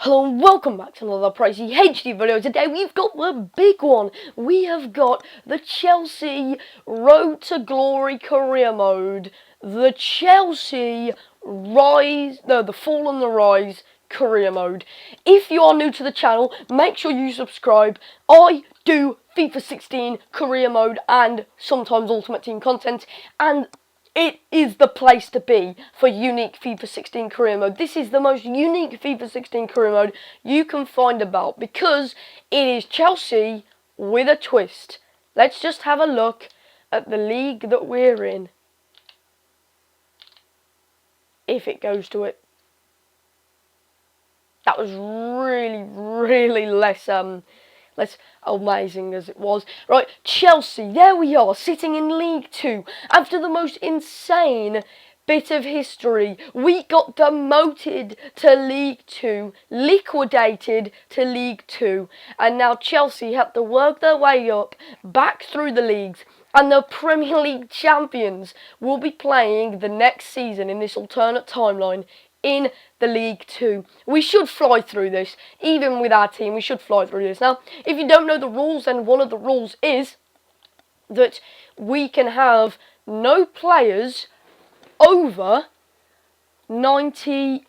Hello and welcome back to another pricey HD video. Today we've got the big one. We have got the Chelsea Road to Glory career mode. The Chelsea the Fall and the Rise career mode. If you are new to the channel, make sure you subscribe. I do FIFA 16 career mode and sometimes Ultimate Team content, and it is the place to be for unique FIFA 16 career mode. This is the most unique FIFA 16 career mode you can find about because it is Chelsea with a twist. Let's just have a look at the league that we're in. If it goes to it. That was really less amazing as it was. Right, Chelsea, there we are, sitting in League 2. After the most insane bit of history, we got demoted to League 2, liquidated to League 2, and now Chelsea have to work their way up, back through the leagues, and the Premier League champions will be playing the next season in this alternate timeline in the League 2. We should fly through this. Even with our team, we should fly through this. Now, if you don't know the rules, then one of the rules is that we can have no players over 75,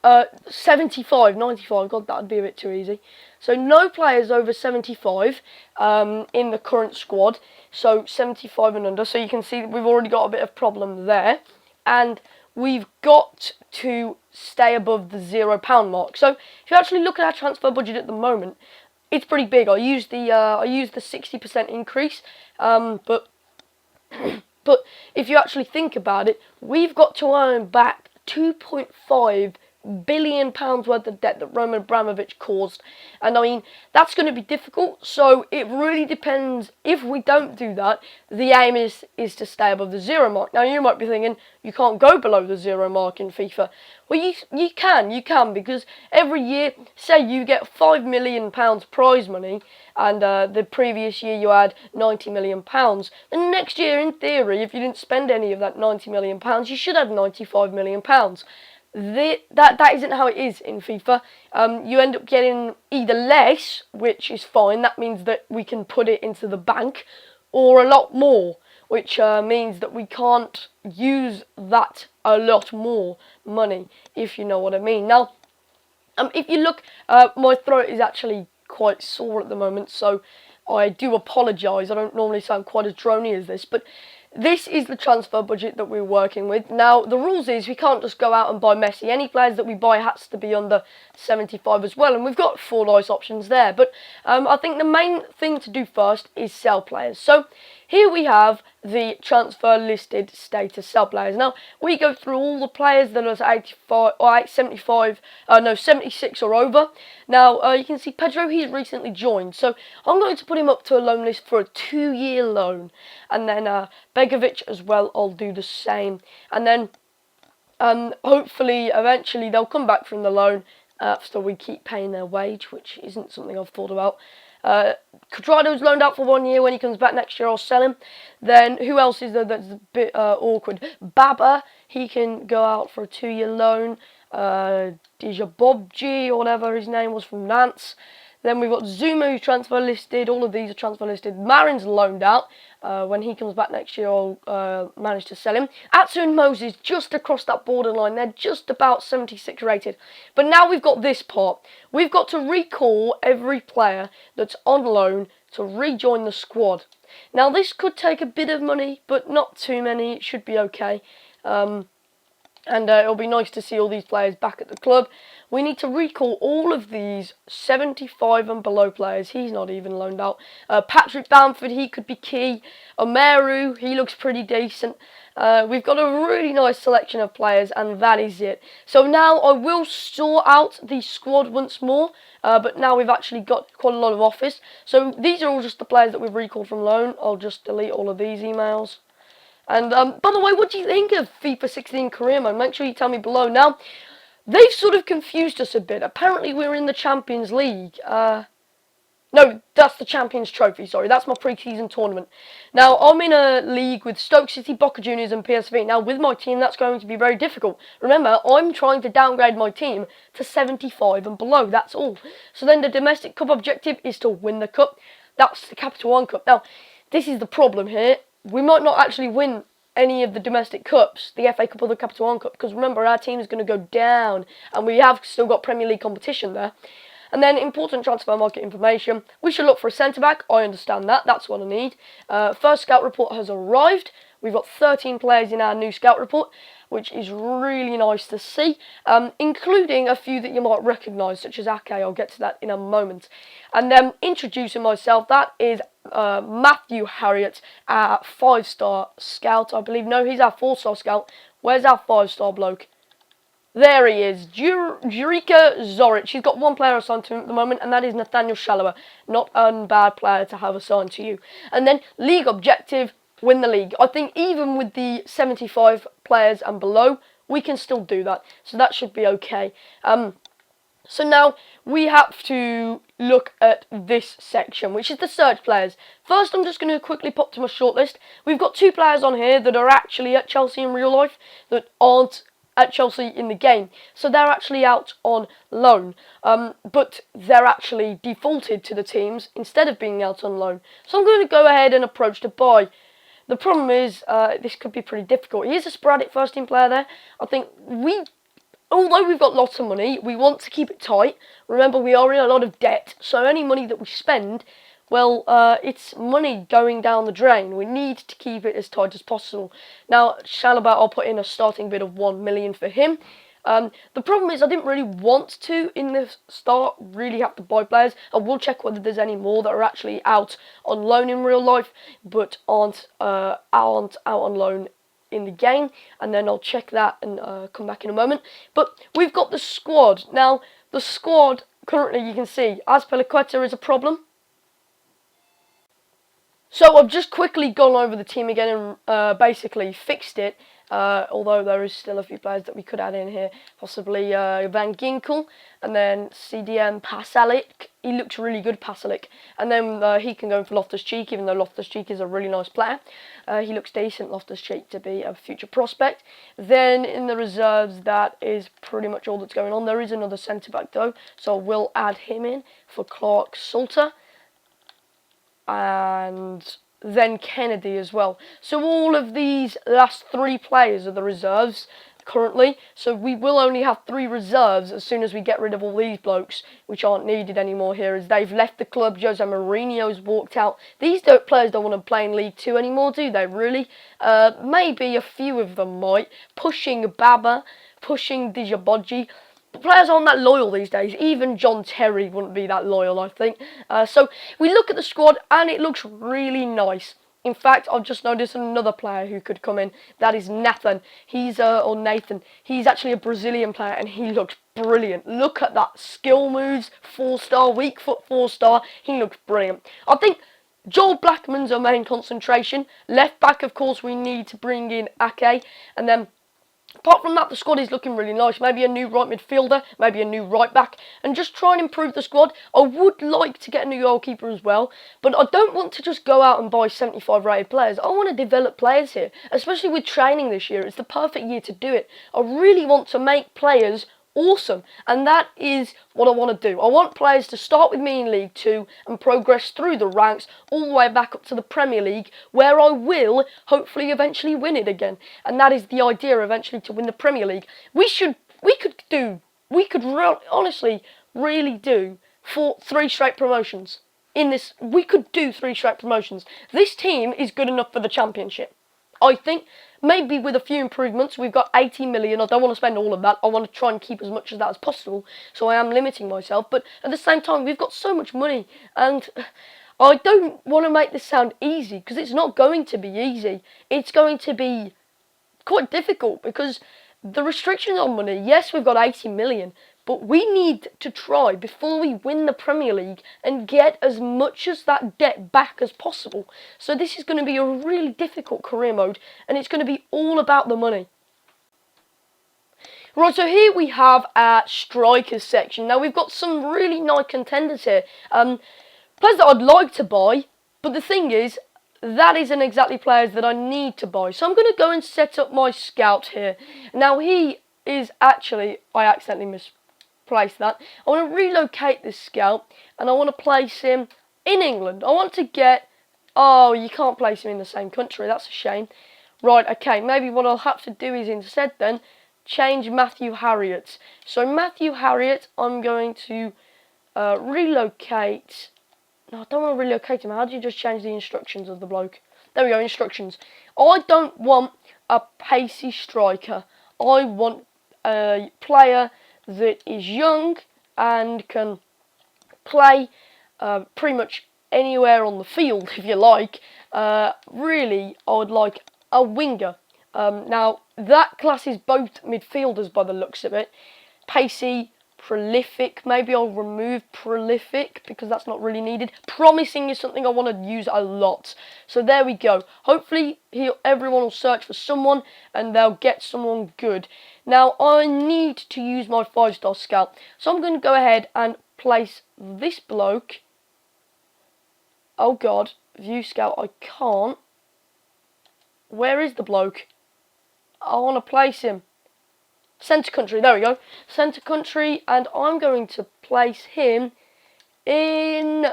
God, that would be a bit too easy. So no players over 75 in the current squad. So 75 and under. So you can see that we've already got a bit of problem there. And we've got to stay above the £0 mark. So if you actually look at our transfer budget at the moment, it's pretty big. I used the 60% increase, but if you actually think about it, we've got to earn back £2.5 billion worth of debt that Roman Abramovich caused, and I mean that's going to be difficult. So it really depends. If we don't do that, the aim is to stay above the £0 mark. Now you might be thinking you can't go below the £0 mark in FIFA. Well, you can, because every year, say you get £5 million prize money, and the previous year you had £90 million. The next year, in theory, if you didn't spend any of that £90 million, you should have £95 million. That isn't how it is in FIFA. You end up getting either less, which is fine, that means that we can put it into the bank, or a lot more, which means that we can't use that a lot more money, if you know what I mean. Now, if you look, my throat is actually quite sore at the moment, so I do apologise. I don't normally sound quite as drony as this, but this is the transfer budget that we're working with. Now, the rules is we can't just go out and buy Messi. Any players that we buy has to be under 75 as well, and we've got 4 nice options there. But I think the main thing to do first is sell players. So here we have the transfer listed status sell players. Now, we go through all the players that are 76 or over. Now, you can see Pedro, he's recently joined. So I'm going to put him up to a loan list for a 2-year loan. And then Begovic as well, I'll do the same. And then hopefully, eventually, they'll come back from the loan after we keep paying their wage, which isn't something I've thought about. Quadrado's loaned out for 1 year. When he comes back next year, I'll sell him. Then, who else is there that's a bit awkward? Baba, he can go out for a 2-year loan. Dijabobji, or whatever his name was, from Nantes. Then we've got Zuma, who's transfer listed. All of these are transfer listed. Marin's loaned out. When he comes back next year, I'll manage to sell him. Atsu and Moses, just across that borderline. They're just about 76 rated. But now we've got this part. We've got to recall every player that's on loan to rejoin the squad. Now, this could take a bit of money, but not too many. It should be okay. And it'll be nice to see all these players back at the club. We need to recall all of these 75 and below players. He's not even loaned out. Patrick Bamford, he could be key. Omeru, he looks pretty decent. We've got a really nice selection of players, and that is it. So now I will sort out the squad once more. But now we've actually got quite a lot of offers. So these are all just the players that we've recalled from loan. I'll just delete all of these emails. And by the way, what do you think of FIFA 16 career mode? Make sure you tell me below. Now, they've sort of confused us a bit. Apparently, we're in the Champions League. No, that's the Champions Trophy, sorry. That's my pre-season tournament. Now, I'm in a league with Stoke City, Boca Juniors and PSV. Now, with my team, that's going to be very difficult. Remember, I'm trying to downgrade my team to 75 and below. That's all. So then the domestic cup objective is to win the cup. That's the Capital One Cup. Now, this is the problem here. We might not actually win any of the domestic cups, the FA Cup or the Capital One Cup, because remember, our team is going to go down, and we have still got Premier League competition there. And then important transfer market information. We should look for a centre-back. I understand that. That's what I need. First scout report has arrived. We've got 13 players in our new scout report, which is really nice to see, including a few that you might recognise, such as Ake. I'll get to that in a moment. And then introducing myself, that is Matthew Harriott, our 5-star scout, I believe. No, he's our 4-star scout. Where's our 5-star bloke? There he is, Jurika Zoric. He's got one player assigned to him at the moment, and that is Nathaniel Shallower. Not a bad player to have assigned to you. And then league objective, win the league. I think even with the 75 players and below, we can still do that. So that should be okay. So now we have to look at this section, which is the search players. First, I'm just going to quickly pop to my shortlist. We've got 2 players on here that are actually at Chelsea in real life that aren't at Chelsea in the game. So they're actually out on loan. But they're actually defaulted to the teams instead of being out on loan. So I'm going to go ahead and approach to buy. The problem is, this could be pretty difficult. He is a sporadic first team player there. I think although we've got lots of money, we want to keep it tight. Remember, we are in a lot of debt, so any money that we spend, well, it's money going down the drain. We need to keep it as tight as possible. Now, Shalaba, I'll put in a starting bid of 1 million for him. The problem is I didn't really want to, in the start, really have to buy players. I will check whether there's any more that are actually out on loan in real life, but aren't out on loan in the game, and then I'll check that and come back in a moment. But we've got the squad. Now, the squad, currently, you can see, Azpilicueta is a problem. So I've just quickly gone over the team again and basically fixed it, although there is still a few players that we could add in here, possibly Van Ginkel, and then CDM Pasalic. He looks really good, Pasalic, and then he can go for Loftus-Cheek, even though Loftus-Cheek is a really nice player. He looks decent, Loftus-Cheek, to be a future prospect. Then in the reserves, that is pretty much all that's going on. There is another centre-back though, so we'll add him in for Clark Salter. And then Kennedy as well. So all of these last 3 players are the reserves currently. So we will only have 3 reserves as soon as we get rid of all these blokes, which aren't needed anymore here, as they've left the club. Jose Mourinho's walked out. These players don't want to play in League 2 anymore, do they, really? Maybe a few of them might. Pushing Baba, pushing Dijaboji. Players aren't that loyal these days. Even John Terry wouldn't be that loyal, I think. So we look at the squad and it looks really nice. In fact, I've just noticed another player who could come in. That is Nathan. Or Nathan. He's actually a Brazilian player and he looks brilliant. Look at that. Skill moves, 4-star, weak foot 4-star. He looks brilliant. I think Joel Blackman's our main concentration. Left back, of course, we need to bring in Ake. And then apart from that, the squad is looking really nice. Maybe a new right midfielder, maybe a new right back, and just try and improve the squad. I would like to get a new goalkeeper as well, but I don't want to just go out and buy 75 rated players. I want to develop players here, especially with training this year. It's the perfect year to do it. I really want to make players awesome, and that is what I want to do. I want players to start with me in League 2 and progress through the ranks all the way back up to the Premier League, where I will hopefully eventually win it again. And that is the idea, eventually, to win the Premier League. We could honestly really do 3 straight promotions in this. We could do 3 straight promotions. This team is good enough for the Championship, I think. Maybe with a few improvements. We've got 80 million. I don't want to spend all of that. I want to try and keep as much of that as possible. So I am limiting myself. But at the same time, we've got so much money. And I don't want to make this sound easy, because it's not going to be easy. It's going to be quite difficult, because the restrictions on money, yes, we've got 80 million. But we need to try, before we win the Premier League, and get as much as that debt back as possible. So this is going to be a really difficult career mode, and it's going to be all about the money. Right, so here we have our strikers section. Now, we've got some really nice contenders here. Players that I'd like to buy, but the thing is, that isn't exactly players that I need to buy. So I'm going to go and set up my scout here. Now he is actually, I accidentally misplaced that. I want to relocate this scout and I want to place him in England. I want to get, oh, you can't place him in the same country. That's a shame. Right, okay, maybe what I'll have to do is instead then change Matthew Harriott. So Matthew Harriott, I'm going to relocate. No, I don't want to relocate him. How do you just change the instructions of the bloke? There we go, instructions. I don't want a pacey striker. I want a player that is young and can play pretty much anywhere on the field, if you like. Really, I would like a winger. Now, that class is both midfielders by the looks of it. Pacey, prolific. Maybe I'll remove prolific because that's not really needed. Promising is something I want to use a lot. So there we go. Hopefully everyone will search for someone and they'll get someone good. Now I need to use my 5-star scout. So I'm going to go ahead and place this bloke. Oh god, view scout, I can't. Where is the bloke? I want to place him. Centre country, there we go. Centre country, and I'm going to place him in...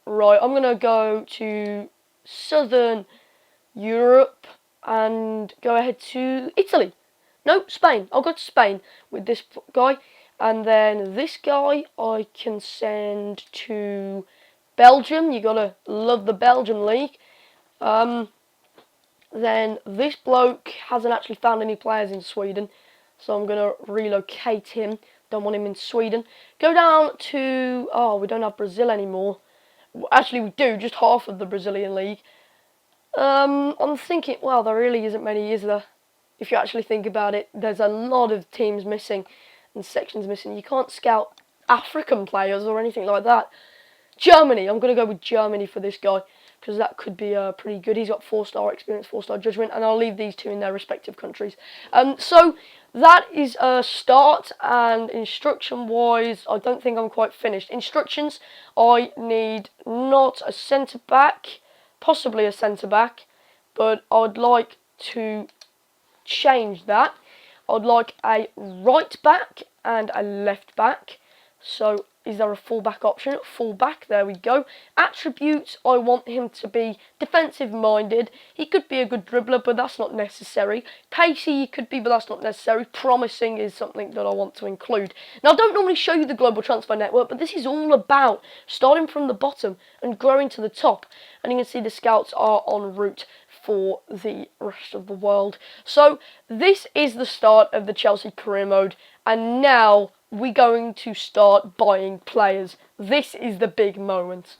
Right, I'm going to go to Southern Europe and go ahead to Italy. No, Spain. I'll go to Spain with this guy. And then this guy I can send to Belgium. You got to love the Belgium league. Then this bloke hasn't actually found any players in Sweden. So I'm going to relocate him. Don't want him in Sweden. Go down to... Oh, we don't have Brazil anymore. Actually, we do. Just half of the Brazilian league. I'm thinking... Well, there really isn't many, is there? If you actually think about it. There's a lot of teams missing. And sections missing. You can't scout African players or anything like that. Germany. I'm going to go with Germany for this guy. Because that could be pretty good. He's got 4-star experience, 4-star judgment. And I'll leave these two in their respective countries. So... That is a start, and instruction-wise, I don't think I'm quite finished. Instructions, I need not a centre-back, possibly a centre-back, but I'd like to change that. I'd like a right-back and a left-back. So, is there a full-back option? Full-back, there we go. Attributes, I want him to be defensive-minded. He could be a good dribbler, but that's not necessary. Pacey, he could be, but that's not necessary. Promising is something that I want to include. Now, I don't normally show you the Global Transfer Network, but this is all about starting from the bottom and growing to the top. And you can see the scouts are en route for the rest of the world. So, this is the start of the Chelsea career mode, and now we're going to start buying players. This is the big moment.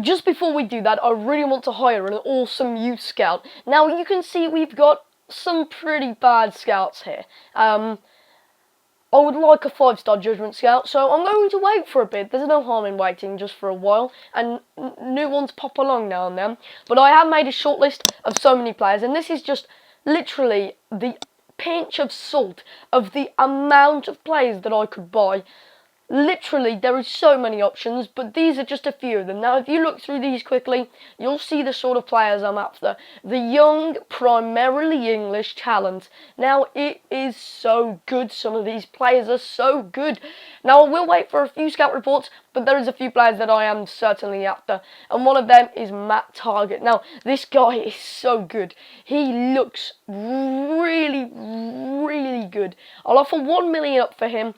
Just before we do that, I really want to hire an awesome youth scout. Now, you can see we've got some pretty bad scouts here. I would like a 5-star judgment scout, so I'm going to wait for a bit. There's no harm in waiting just for a while, and new ones pop along now and then. But I have made a shortlist of so many players, and this is just literally the pinch of salt of the amount of players that I could buy. Literally, there is so many options, but these are just a few of them. Now, if you look through these quickly, you'll see the sort of players I'm after. The young, primarily English talent. Now, it is so good. Some of these players are so good. Now, I will wait for a few scout reports, but there is a few players that I am certainly after. And one of them is Matt Target. Now, this guy is so good. He looks really, really good. I'll offer 1 million up for him.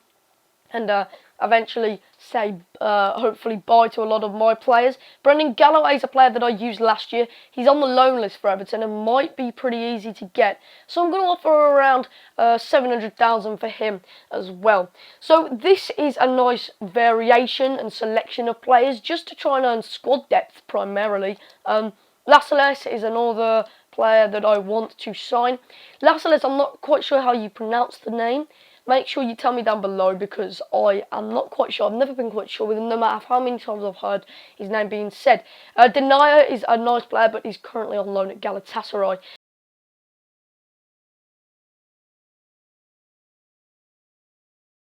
And eventually say hopefully bye to a lot of my players. Brendan Galloway is a player that I used last year. He's on the loan list for Everton and might be pretty easy to get. So I'm going to offer around 700,000 for him as well. So this is a nice variation and selection of players just to try and earn squad depth primarily. Lascelles is another player that I want to sign. Lascelles, I'm not quite sure how you pronounce the name. Make sure you tell me down below because I am not quite sure. I've never been quite sure with him, no matter how many times I've heard his name being said. Denier is a nice player, but he's currently on loan at Galatasaray.